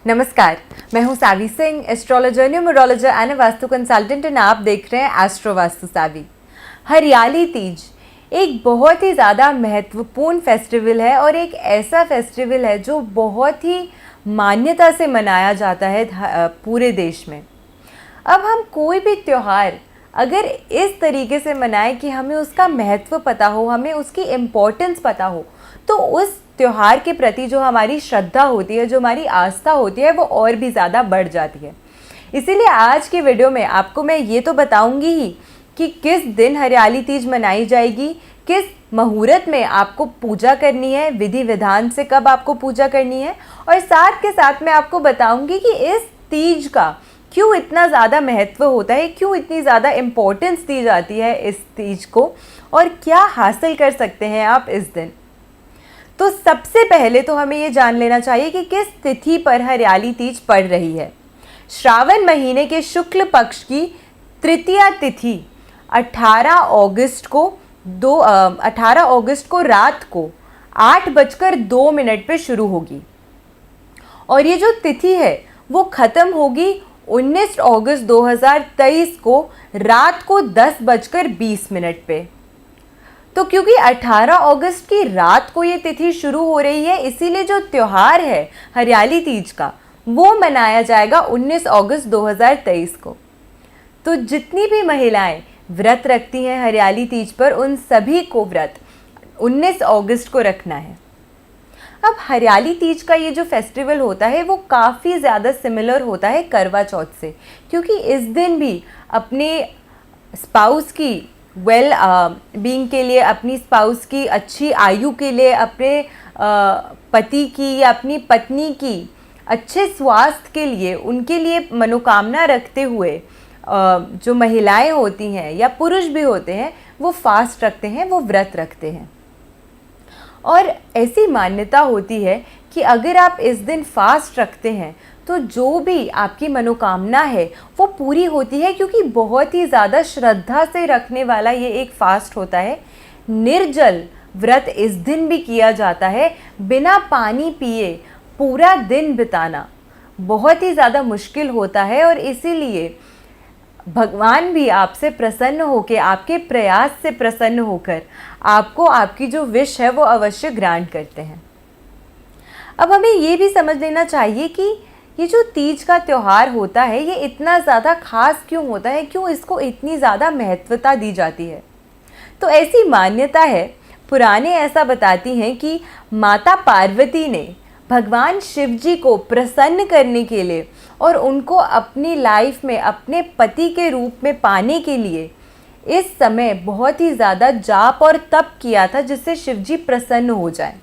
नमस्कार, मैं हूं Savi Singh, astrologer, numerologer and vastu consultant and आप देख रहे हैं एस्ट्रो वास्तु सावी। हरियाली तीज एक बहुत ही ज़्यादा महत्वपूर्ण फेस्टिवल है और एक ऐसा फेस्टिवल है जो बहुत ही मान्यता से मनाया जाता है पूरे देश में। अब हम कोई भी त्यौहार अगर इस तरीके से मनाएं कि हमें उसका महत्व पता हो, हमें उसकी इम्पोर्टेंस पता हो, तो उस त्यौहार के प्रति जो हमारी श्रद्धा होती है, जो हमारी आस्था होती है, वो और भी ज़्यादा बढ़ जाती है। इसीलिए आज की वीडियो में आपको मैं ये तो बताऊंगी ही कि किस दिन हरियाली तीज मनाई जाएगी, किस मुहूर्त में आपको पूजा करनी है, विधि विधान से कब आपको पूजा करनी है, और साथ के साथ मैं आपको बताऊंगी कि इस तीज का क्यों इतना ज़्यादा महत्व होता है, क्यों इतनी ज़्यादा इम्पोर्टेंस दी जाती है इस तीज को, और क्या हासिल कर सकते हैं आप इस दिन। तो सबसे पहले तो हमें ये जान लेना चाहिए कि किस तिथि पर हरियाली तीज पड़ रही है। श्रावण महीने के शुक्ल पक्ष की तृतीया तिथि 18 अगस्त को रात को 8:02 पे शुरू होगी और ये जो तिथि है वो ख़त्म होगी 19 अगस्त 2023 को रात को 10:20 पे। तो क्योंकि 18 अगस्त की रात को ये तिथि शुरू हो रही है, इसीलिए जो त्यौहार है हरियाली तीज का वो मनाया जाएगा 19 अगस्त 2023 को। तो जितनी भी महिलाएं व्रत रखती हैं हरियाली तीज पर, उन सभी को व्रत 19 अगस्त को रखना है। अब हरियाली तीज का ये जो फेस्टिवल होता है वो काफ़ी ज़्यादा सिमिलर होता है करवा चौथ से, क्योंकि इस दिन भी अपने स्पाउस की वेल बीइंग के लिए, अपनी स्पाउस की अच्छी आयु के लिए, अपने पति की या अपनी पत्नी की अच्छे स्वास्थ्य के लिए, उनके लिए मनोकामना रखते हुए जो महिलाएं होती हैं या पुरुष भी होते हैं वो फास्ट रखते हैं, वो व्रत रखते हैं। और ऐसी मान्यता होती है कि अगर आप इस दिन फास्ट रखते हैं तो जो भी आपकी मनोकामना है वो पूरी होती है, क्योंकि बहुत ही ज़्यादा श्रद्धा से रखने वाला ये एक फास्ट होता है। निर्जल व्रत इस दिन भी किया जाता है। बिना पानी पिए पूरा दिन बिताना बहुत ही ज़्यादा मुश्किल होता है और इसीलिए भगवान भी आपसे प्रसन्न होकर, आपके प्रयास से प्रसन्न होकर आपको आपकी जो विश है वो अवश्य ग्रांट करते हैं। अब हमें ये भी समझ लेना चाहिए कि ये जो तीज का त्यौहार होता है ये इतना ज़्यादा खास क्यों होता है, क्यों इसको इतनी ज़्यादा महत्वता दी जाती है। तो ऐसी मान्यता है, पुराने ऐसा बताती हैं कि माता पार्वती ने भगवान शिव जी को प्रसन्न करने के लिए और उनको अपनी लाइफ में अपने पति के रूप में पाने के लिए इस समय बहुत ही ज़्यादा जाप और तप किया था, जिससे शिव जी प्रसन्न हो जाए।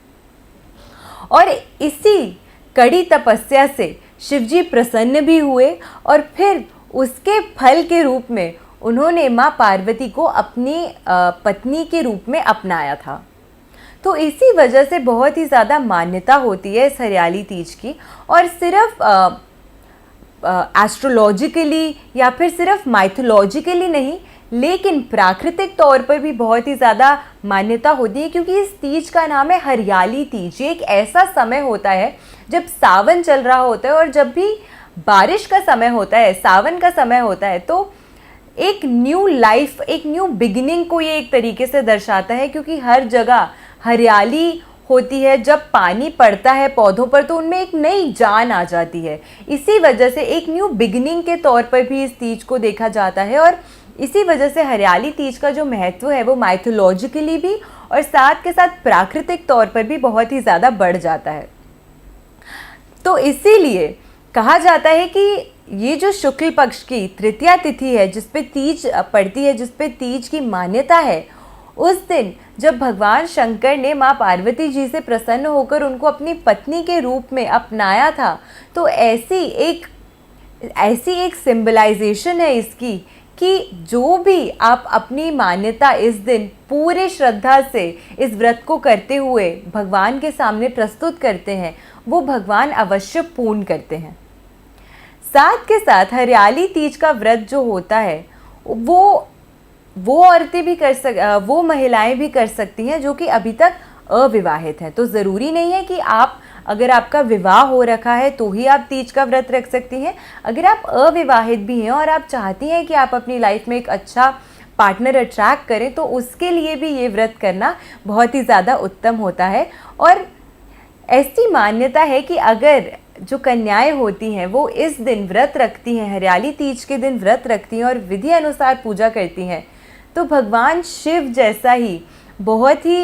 और इसी कड़ी तपस्या से शिव जी प्रसन्न भी हुए और फिर उसके फल के रूप में उन्होंने माँ पार्वती को अपनी पत्नी के रूप में अपनाया था। तो इसी वजह से बहुत ही ज़्यादा मान्यता होती है इस हरियाली तीज की, और सिर्फ एस्ट्रोलॉजिकली या फिर सिर्फ माइथोलॉजिकली नहीं, लेकिन प्राकृतिक तौर पर भी बहुत ही ज़्यादा मान्यता होती है, क्योंकि इस तीज का नाम है हरियाली तीज। ये एक ऐसा समय होता है जब सावन चल रहा होता है और जब भी बारिश का समय होता है, सावन का समय होता है, तो एक न्यू लाइफ, एक न्यू बिगिनिंग को ये एक तरीके से दर्शाता है, क्योंकि हर जगह हरियाली होती है। जब पानी पड़ता है पौधों पर तो उनमें एक नई जान आ जाती है। इसी वजह से एक न्यू बिगिनिंग के तौर पर भी इस तीज को देखा जाता है, और इसी वजह से हरियाली तीज का जो महत्व है वो माइथोलॉजिकली भी और साथ के साथ प्राकृतिक तौर पर भी बहुत ही ज़्यादा बढ़ जाता है। तो इसीलिए कहा जाता है कि ये जो शुक्ल पक्ष की तृतीया तिथि है, जिस पे तीज पड़ती है, जिस पे तीज की मान्यता है, उस दिन जब भगवान शंकर ने माँ पार्वती जी से प्रसन्न होकर उनको अपनी पत्नी के रूप में अपनाया था, तो ऐसी एक सिंबलाइजेशन है इसकी कि जो भी आप अपनी मान्यता इस दिन पूरे श्रद्धा से इस व्रत को करते हुए भगवान के सामने प्रस्तुत करते हैं, वो भगवान अवश्य पूर्ण करते हैं। साथ के साथ हरियाली तीज का व्रत जो होता है वो औरतें भी वो महिलाएं भी कर सकती हैं जो कि अभी तक अविवाहित हैं। तो ज़रूरी नहीं है कि आप अगर आपका विवाह हो रखा है तो ही आप तीज का व्रत रख सकती हैं। अगर आप अविवाहित भी हैं और आप चाहती हैं कि आप अपनी लाइफ में एक अच्छा पार्टनर अट्रैक्ट करें तो उसके लिए भी ये व्रत करना बहुत ही ज़्यादा उत्तम होता है। और ऐसी मान्यता है कि अगर जो कन्याएं होती हैं वो इस दिन व्रत रखती हैं, हरियाली तीज के दिन व्रत रखती हैं और विधि अनुसार पूजा करती हैं, तो भगवान शिव जैसा ही बहुत ही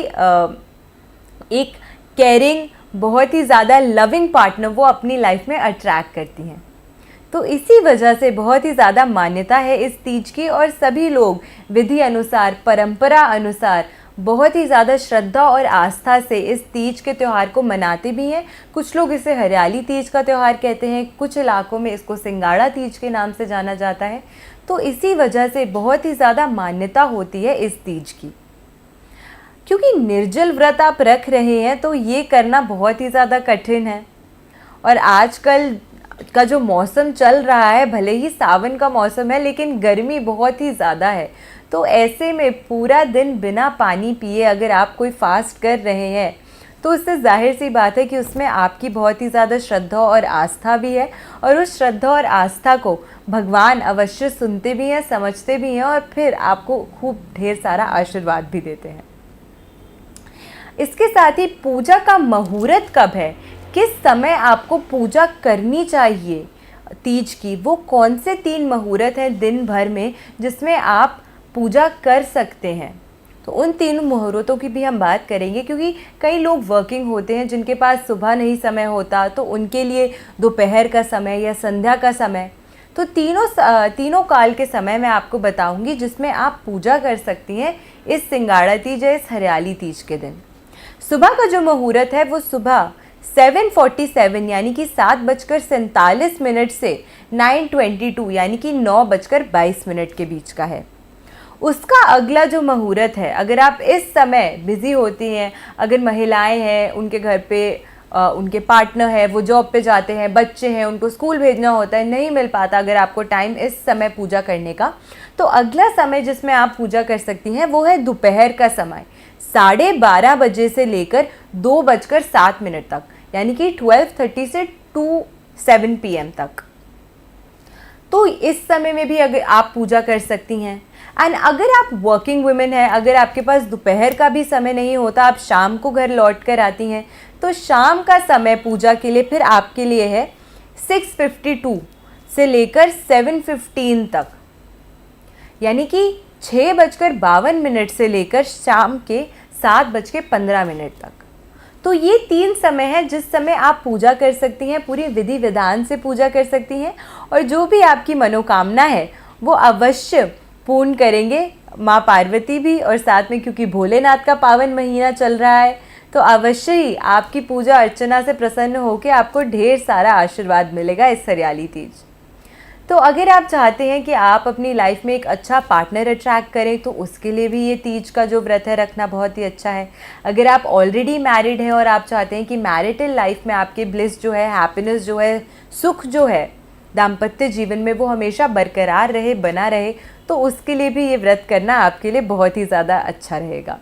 एक केयरिंग, बहुत ही ज़्यादा लविंग पार्टनर वो अपनी लाइफ में अट्रैक्ट करती हैं। तो इसी वजह से बहुत ही ज़्यादा मान्यता है इस तीज की, और सभी लोग विधि अनुसार, परंपरा अनुसार बहुत ही ज़्यादा श्रद्धा और आस्था से इस तीज के त्यौहार को मनाते भी हैं। कुछ लोग इसे हरियाली तीज का त्यौहार कहते हैं, कुछ इलाकों में इसको सिंगाड़ा तीज के नाम से जाना जाता है। तो इसी वजह से बहुत ही ज़्यादा मान्यता होती है इस तीज की। क्योंकि निर्जल व्रत आप रख रहे हैं तो ये करना बहुत ही ज़्यादा कठिन है, और आजकल का जो मौसम चल रहा है, भले ही सावन का मौसम है लेकिन गर्मी बहुत ही ज़्यादा है। तो ऐसे में पूरा दिन बिना पानी पिए अगर आप कोई फास्ट कर रहे हैं तो उससे जाहिर सी बात है कि उसमें आपकी बहुत ही ज़्यादा श्रद्धा और आस्था भी है, और उस श्रद्धा और आस्था को भगवान अवश्य सुनते भी हैं, समझते भी हैं, और फिर आपको खूब ढेर सारा आशीर्वाद भी देते हैं। इसके साथ ही पूजा का मुहूर्त कब है, किस समय आपको पूजा करनी चाहिए तीज की, वो कौन से 3 मुहूर्त हैं दिन भर में जिसमें आप पूजा कर सकते हैं, तो उन 3 मुहूर्तों की भी हम बात करेंगे। क्योंकि कई लोग वर्किंग होते हैं जिनके पास सुबह नहीं समय होता, तो उनके लिए दोपहर का समय या संध्या का समय, तो तीनों काल के समय मैं आपको बताऊंगी जिसमें आप पूजा कर सकती हैं इस सिंगाड़ा तीज या इस हरियाली तीज के दिन। सुबह का जो मुहूर्त है वो सुबह 7:47 यानी कि 7:47 से 9:22 यानी कि 9:22 के बीच का है। उसका अगला जो मुहूर्त है, अगर आप इस समय बिज़ी होती हैं, अगर महिलाएं हैं, उनके घर पे उनके पार्टनर है, वो जॉब पे जाते हैं, बच्चे हैं, उनको स्कूल भेजना होता है, नहीं मिल पाता अगर आपको टाइम इस समय पूजा करने का, तो अगला समय जिसमें आप पूजा कर सकती हैं वो है दोपहर का समय, 12:30 बजे से लेकर 2:07 तक, यानी कि 12:30 से 2:07 PM तक। तो इस समय में भी अगर आप पूजा कर सकती हैं। एंड अगर आप वर्किंग वुमेन हैं, अगर आपके पास दोपहर का भी समय नहीं होता, आप शाम को घर लौट कर आती हैं, तो शाम का समय पूजा के लिए फिर आपके लिए है 6:52 से लेकर 7:15 तक, यानी कि 6:52 से लेकर शाम के 7:15 तक। तो ये 3 समय है जिस समय आप पूजा कर सकती हैं, पूरी विधि विधान से पूजा कर सकती हैं, और जो भी आपकी मनोकामना है वो अवश्य पूर्ण करेंगे माँ पार्वती भी, और साथ में क्योंकि भोलेनाथ का पावन महीना चल रहा है तो अवश्य ही आपकी पूजा अर्चना से प्रसन्न होकर आपको ढेर सारा आशीर्वाद मिलेगा इस हरियाली तीज। तो अगर आप चाहते हैं कि आप अपनी लाइफ में एक अच्छा पार्टनर अट्रैक्ट करें तो उसके लिए भी ये तीज का जो व्रत है रखना बहुत ही अच्छा है। अगर आप ऑलरेडी मैरिड हैं और आप चाहते हैं कि मैरिटल लाइफ में आपके ब्लिस जो है, हैप्पीनेस जो है, सुख जो है दाम्पत्य जीवन में वो हमेशा बरकरार रहे, बना रहे, तो उसके लिए भी ये व्रत करना आपके लिए बहुत ही ज़्यादा अच्छा रहेगा।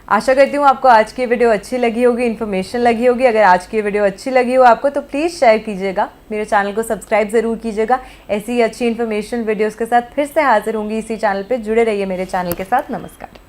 आशा करती हूँ आपको आज की वीडियो अच्छी लगी होगी, इन्फॉर्मेशन लगी होगी। अगर आज की वीडियो अच्छी लगी हो आपको तो प्लीज़ शेयर कीजिएगा, मेरे चैनल को सब्सक्राइब ज़रूर कीजिएगा। ऐसी ही अच्छी इन्फॉर्मेशन वीडियोस के साथ फिर से हाजिर होंगी इसी चैनल पे। जुड़े रहिए मेरे चैनल के साथ। नमस्कार।